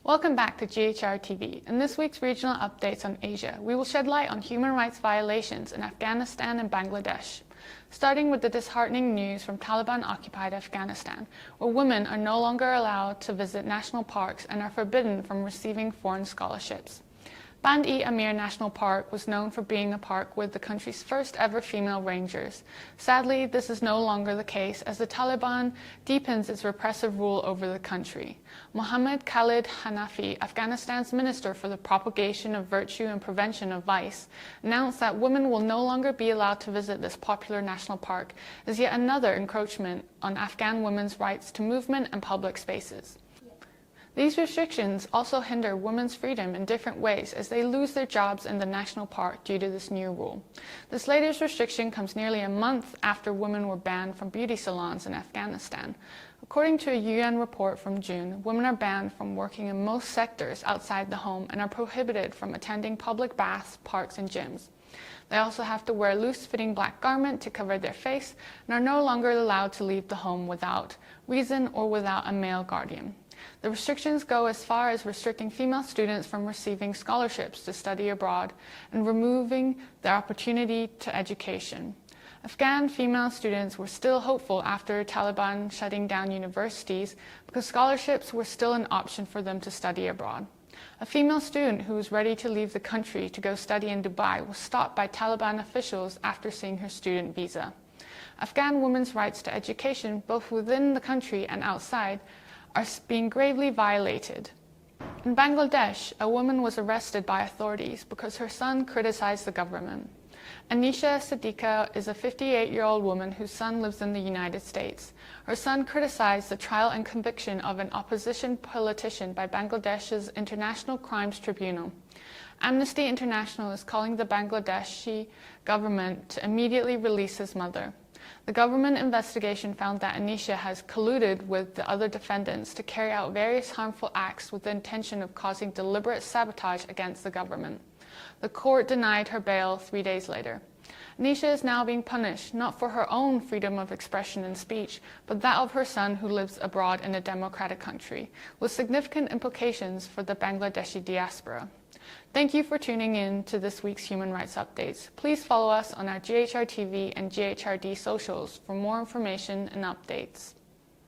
Welcome back to GHRTV. In this week's regional updates on Asia, we will shed light on human rights violations in Afghanistan and Bangladesh. Starting with the disheartening news from Taliban-occupied Afghanistan, where women are no longer allowed to visit national parks and are forbidden from receiving foreign scholarships. Band-e-Amir National Park was known for being a park with the country's first ever female rangers. Sadly, this is no longer the case as the Taliban deepens its repressive rule over the country. Mohammad Khalid Hanafi, Afghanistan's Minister for the Propagation of Virtue and Prevention of Vice, announced that women will no longer be allowed to visit this popular national park as yet another encroachment on Afghan women's rights to movement and public spaces. These restrictions also hinder women's freedom in different ways as they lose their jobs in the national park due to this new rule. This latest restriction comes nearly a month after women were banned from beauty salons in Afghanistan. According to a UN report from June, women are banned from working in most sectors outside the home and are prohibited from attending public baths, parks, and gyms. They also have to wear a loose-fitting black garment to cover their face and are no longer allowed to leave the home without reason or without a male guardian. The restrictions go as far as restricting female students from receiving scholarships to study abroad and removing their opportunity to education. Afghan female students were still hopeful after Taliban shutting down universities because scholarships were still an option for them to study abroad. A female student who was ready to leave the country to go study in Dubai was stopped by Taliban officials after seeing her student visa. Afghan women's rights to education, both within the country and outside, are being gravely violated. In Bangladesh, a woman was arrested by authorities because her son criticized the government. Anisha Siddiqa is a 58-year-old woman whose son lives in the United States. Her son criticized the trial and conviction of an opposition politician by Bangladesh's International Crimes Tribunal. Amnesty International is calling the Bangladeshi government to immediately release his mother. The government investigation found that Anisha has colluded with the other defendants to carry out various harmful acts with the intention of causing deliberate sabotage against the government. The court denied her bail 3 days later. Anisha is now being punished not for her own freedom of expression and speech, but that of her son who lives abroad in a democratic country, with significant implications for the Bangladeshi diaspora. Thank you for tuning in to this week's Human Rights Updates. Please follow us on our GHRTV and GHRD socials for more information and updates.